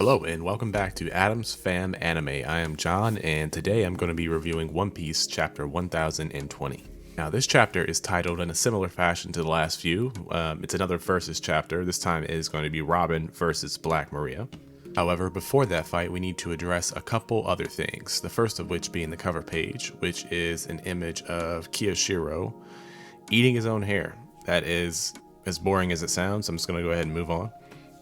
Hello and welcome back to Adam's Fam Anime. I am John and today I'm going to be reviewing One Piece chapter 1020. Now this chapter is titled in a similar fashion to the last few. It's another versus chapter. This time it is going to be Robin versus Black Maria. However, before that fight we need to address a couple other things. The first of which being the cover page, which is an image of Kiyoshiro eating his own hair. That is as boring as it sounds. I'm just going to go ahead and move on.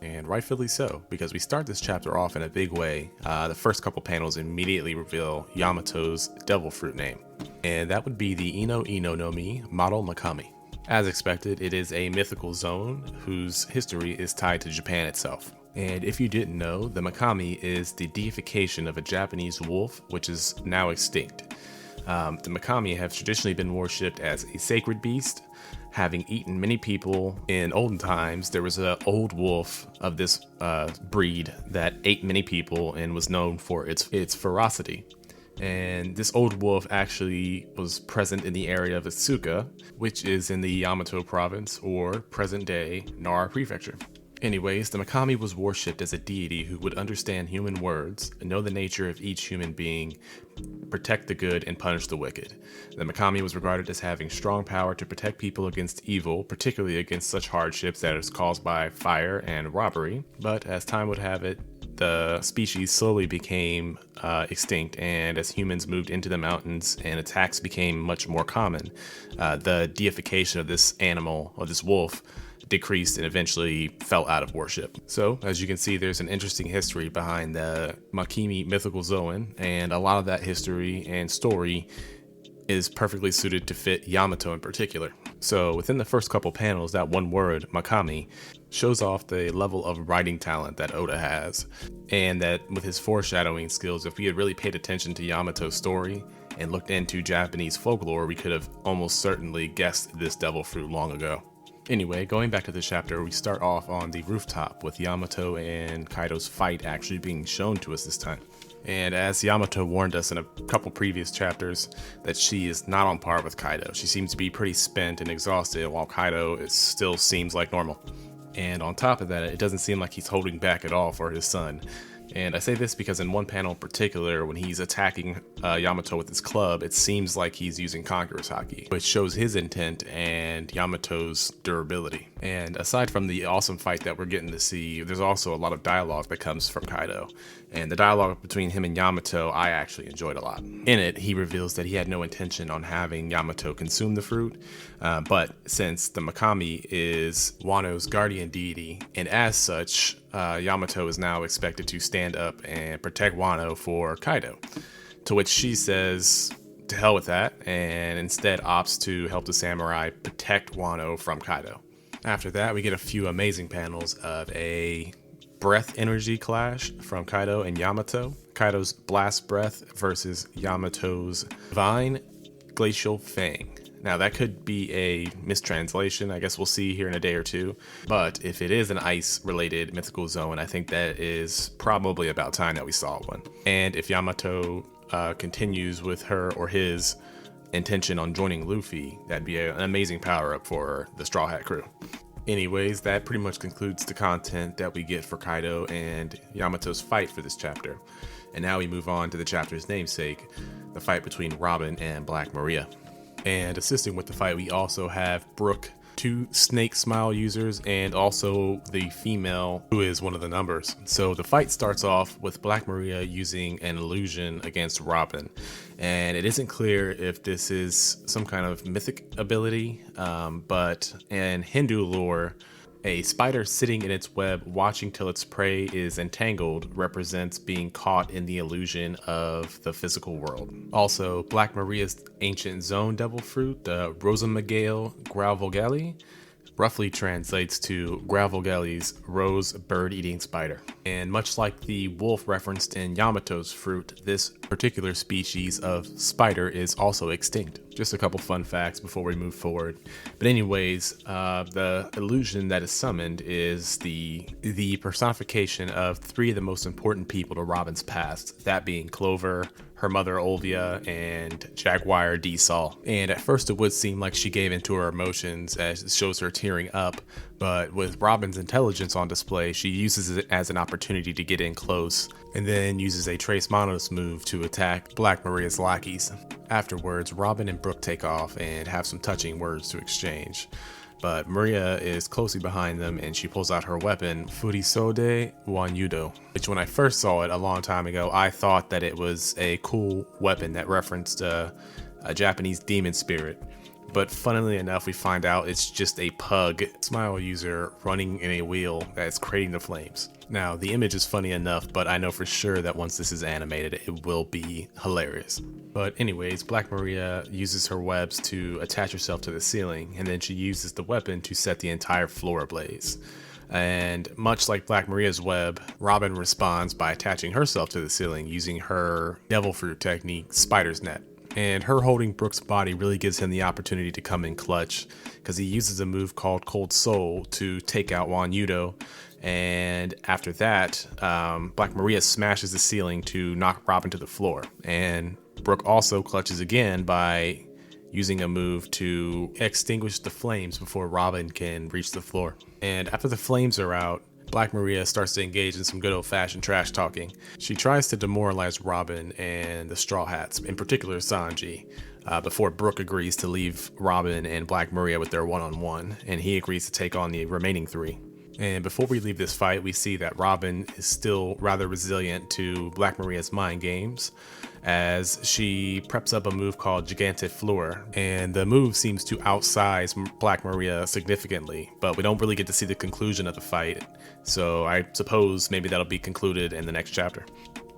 And rightfully so, because we start this chapter off in a big way. The first couple panels immediately reveal Yamato's devil fruit name, and that would be the Ino Ino no Mi Model Makami. As expected, it is a mythical zone whose history is tied to Japan itself. And if you didn't know, the Makami is the deification of a Japanese wolf, which is now extinct. The Makami have traditionally been worshipped as a sacred beast, having eaten many people. In olden times, there was an old wolf of this breed that ate many people and was known for its ferocity. And this old wolf actually was present in the area of Asuka, which is in the Yamato province or present-day Nara prefecture. Anyways, the Makami was worshipped as a deity who would understand human words, know the nature of each human being, protect the good, and punish the wicked. The Makami was regarded as having strong power to protect people against evil, particularly against such hardships that is caused by fire and robbery. But as time would have it, the species slowly became extinct, and as humans moved into the mountains and attacks became much more common, the deification of this animal, or this wolf, decreased and eventually fell out of worship. So, as you can see, there's an interesting history behind the Makimi mythical Zoan, and a lot of that history and story is perfectly suited to fit Yamato in particular. So, within the first couple panels, that one word, Makami, shows off the level of writing talent that Oda has, and that with his foreshadowing skills, if we had really paid attention to Yamato's story and looked into Japanese folklore, we could have almost certainly guessed this devil fruit long ago. Anyway, going back to the chapter, we start off on the rooftop with Yamato and Kaido's fight actually being shown to us this time. And as Yamato warned us in a couple previous chapters that she is not on par with Kaido. She seems to be pretty spent and exhausted, while Kaido still seems like normal. And on top of that, it doesn't seem like he's holding back at all for his son. And I say this because in one panel in particular, when he's attacking Yamato with his club, it seems like he's using Conqueror's Haki, which shows his intent and Yamato's durability. And aside from the awesome fight that we're getting to see, there's also a lot of dialogue that comes from Kaido. And the dialogue between him and Yamato, I actually enjoyed a lot. In it, he reveals that he had no intention on having Yamato consume the fruit, but since the Makami is Wano's guardian deity, and as such, Yamato is now expected to stand up and protect Wano for Kaido. To which she says, to hell with that, and instead opts to help the samurai protect Wano from Kaido. After that, we get a few amazing panels of a breath energy clash from Kaido and Yamato. Kaido's blast breath versus Yamato's divine glacial fang. Now that could be a mistranslation, I guess we'll see here in a day or two, but if it is an ice related mythical zone, I think that is probably about time that we saw one. And if Yamato continues with her or his intention on joining Luffy, that'd be an amazing power up for the Straw Hat crew. Anyways, that pretty much concludes the content that we get for Kaido and Yamato's fight for this chapter. And now we move on to the chapter's namesake, the fight between Robin and Black Maria. And assisting with the fight, we also have Brook, two snake smile users, and also the female who is one of the numbers. So the fight starts off with Black Maria using an illusion against Robin. And it isn't clear if this is some kind of mythic ability, but in Hindu lore, a spider sitting in its web watching till its prey is entangled represents being caught in the illusion of the physical world. Also, Black Maria's ancient zone devil fruit, the Rosamagale Grauvogelli, roughly translates to Grauvogelli's rose bird-eating spider. And much like the wolf referenced in Yamato's fruit, this particular species of spider is also extinct. Just a couple fun facts before we move forward. But anyways, the illusion that is summoned is the personification of three of the most important people to Robin's past, that being Clover, her mother Olvia, and Jaguar D-Sol. And at first it would seem like she gave into her emotions as it shows her tearing up, but with Robin's intelligence on display, she uses it as an opportunity to get in close, and then uses a Trace Monos move to attack Black Maria's lackeys. Afterwards, Robin and Brooke take off and have some touching words to exchange. But Maria is closely behind them and she pulls out her weapon, Furisode Wanyudo, which when I first saw it a long time ago, I thought that it was a cool weapon that referenced a Japanese demon spirit. But funnily enough, we find out it's just a pug smile user running in a wheel that's creating the flames. Now, the image is funny enough, but I know for sure that once this is animated, it will be hilarious. But anyways, Black Maria uses her webs to attach herself to the ceiling, and then she uses the weapon to set the entire floor ablaze. And much like Black Maria's web, Robin responds by attaching herself to the ceiling using her devil fruit technique, Spider's Net. And her holding Brooke's body really gives him the opportunity to come in clutch, because he uses a move called Cold Soul to take out Wanyudo. And after that, Black Maria smashes the ceiling to knock Robin to the floor. And Brooke also clutches again by using a move to extinguish the flames before Robin can reach the floor. And after the flames are out, Black Maria starts to engage in some good old-fashioned trash talking. She tries to demoralize Robin and the Straw Hats, in particular Sanji, before Brooke agrees to leave Robin and Black Maria with their one-on-one, and he agrees to take on the remaining three. And before we leave this fight, we see that Robin is still rather resilient to Black Maria's mind games, as she preps up a move called Gigante Fleur, and the move seems to outsize Black Maria significantly, but we don't really get to see the conclusion of the fight, so I suppose maybe that'll be concluded in the next chapter.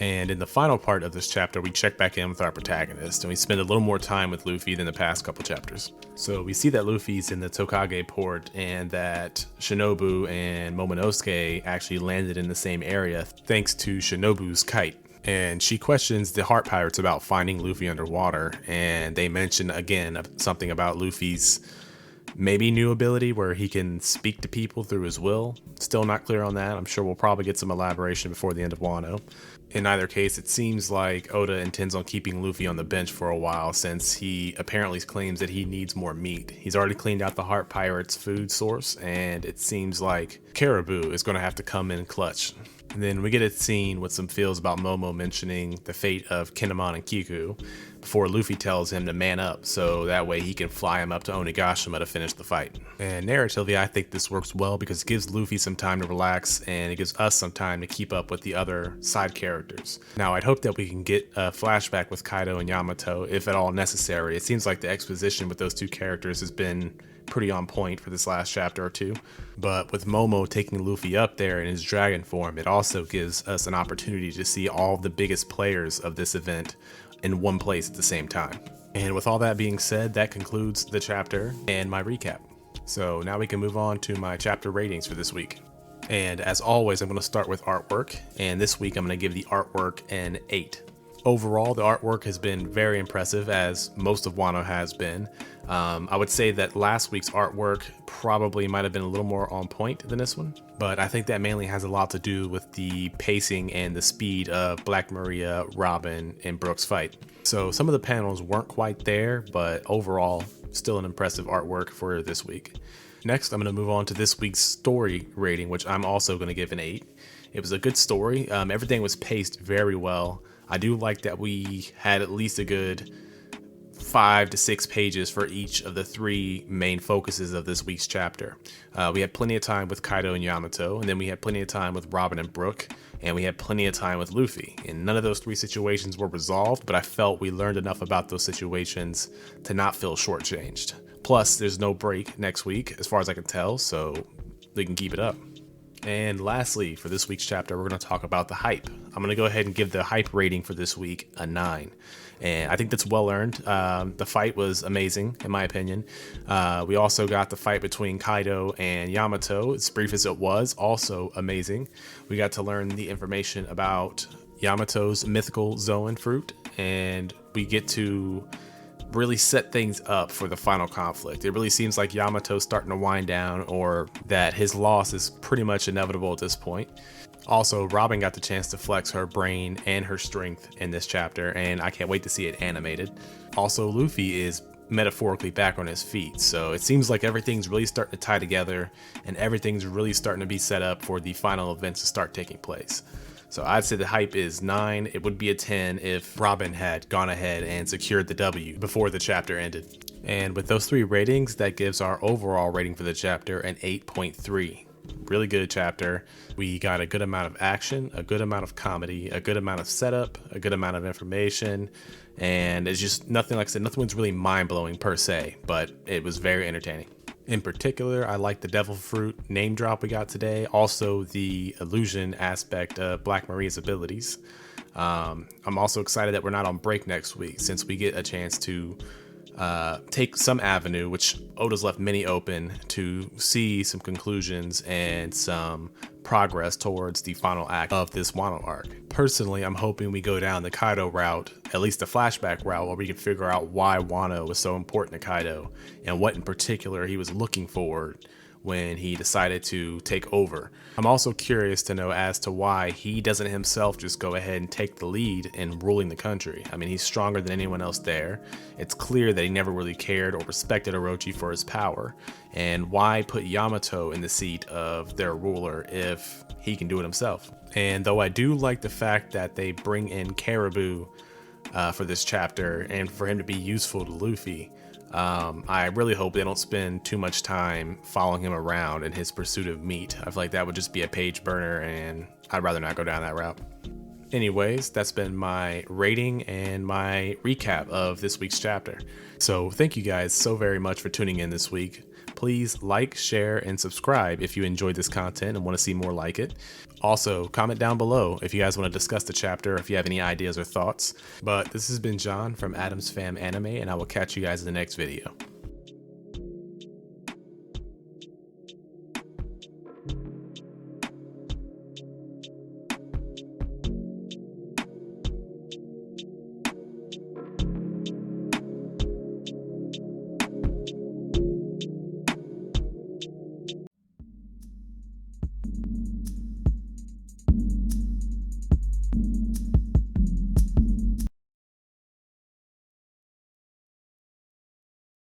And in the final part of this chapter, we check back in with our protagonist, and we spend a little more time with Luffy than the past couple chapters. So we see that Luffy's in the Tokage port, and that Shinobu and Momonosuke actually landed in the same area thanks to Shinobu's kite. And she questions the Heart Pirates about finding Luffy underwater, and they mention again something about Luffy's maybe new ability where he can speak to people through his will. Still not clear on that. I'm sure we'll probably get some elaboration before the end of Wano. In either case, it seems like Oda intends on keeping Luffy on the bench for a while, since he apparently claims that he needs more meat. He's already cleaned out the Heart Pirates' food source, and it seems like Caribou is going to have to come in clutch. And then we get a scene with some feels about Momo mentioning the fate of Kinemon and Kiku before Luffy tells him to man up, so that way he can fly him up to Onigashima to finish the fight. And narratively, I think this works well because it gives Luffy some time to relax, and it gives us some time to keep up with the other side characters. Now, I'd hope that we can get a flashback with Kaido and Yamato, if at all necessary. It seems like the exposition with those two characters has been pretty on point for this last chapter or two. But with Momo taking Luffy up there in his dragon form, it also gives us an opportunity to see all the biggest players of this event in one place at the same time. And with all that being said, that concludes the chapter and my recap. So now we can move on to my chapter ratings for this week. And as always, I'm going to start with artwork, and this week I'm going to give the artwork an 8. Overall, the artwork has been very impressive, as most of Wano has been. I would say that last week's artwork probably might have been a little more on point than this one, but I think that mainly has a lot to do with the pacing and the speed of Black Maria, Robin, and Brooke's fight. So some of the panels weren't quite there, but overall, still an impressive artwork for this week. Next, I'm going to move on to this week's story rating, which I'm also going to give an 8. It was a good story. Everything was paced very well. I do like that we had at least a good 5 to 6 pages for each of the 3 main focuses of this week's chapter. We had plenty of time with Kaido and Yamato, and then we had plenty of time with Robin and Brooke, and we had plenty of time with Luffy. And none of those 3 situations were resolved, but I felt we learned enough about those situations to not feel shortchanged. Plus, there's no break next week, as far as I can tell, so we can keep it up. And lastly, for this week's chapter, we're going to talk about the hype. I'm going to go ahead and give the hype rating for this week a 9. And I think that's well earned. The fight was amazing, in my opinion. We also got the fight between Kaido and Yamato, as brief as it was, also amazing. We got to learn the information about Yamato's mythical Zoan fruit, and we get to really set things up for the final conflict. It really seems like Yamato's starting to wind down, or that his loss is pretty much inevitable at this point. Also, Robin got the chance to flex her brain and her strength in this chapter, and I can't wait to see it animated. Also, Luffy is metaphorically back on his feet, so it seems like everything's really starting to tie together, and everything's really starting to be set up for the final events to start taking place. So I'd say the hype is 9. It would be a 10 if Robin had gone ahead and secured the W before the chapter ended. And with those 3 ratings, that gives our overall rating for the chapter an 8.3. Really good chapter. We got a good amount of action, a good amount of comedy, a good amount of setup, a good amount of information, and it's just nothing, like I said, nothing was really mind-blowing per se, but it was very entertaining. In particular, I like the devil fruit name drop we got today, also the illusion aspect of Black Maria's abilities. I'm also excited that we're not on break next week, since we get a chance to take some avenue, which Oda's left many open, to see some conclusions and some progress towards the final act of this Wano arc. Personally, I'm hoping we go down the Kaido route, at least the flashback route, where we can figure out why Wano was so important to Kaido and what in particular he was looking for when he decided to take over. I'm also curious to know as to why he doesn't himself just go ahead and take the lead in ruling the country. I mean, he's stronger than anyone else there. It's clear that he never really cared or respected Orochi for his power. And why put Yamato in the seat of their ruler if he can do it himself? And though I do like the fact that they bring in Caribou for this chapter and for him to be useful to Luffy, I really hope they don't spend too much time following him around in his pursuit of meat. I feel like that would just be a page burner, and I'd rather not go down that route. Anyways, that's been my rating and my recap of this week's chapter. So thank you guys so very much for tuning in this week. Please like, share, and subscribe if you enjoyed this content and want to see more like it. Also, comment down below if you guys want to discuss the chapter, or if you have any ideas or thoughts. But this has been John from Adam's Fam Anime, and I will catch you guys in the next video.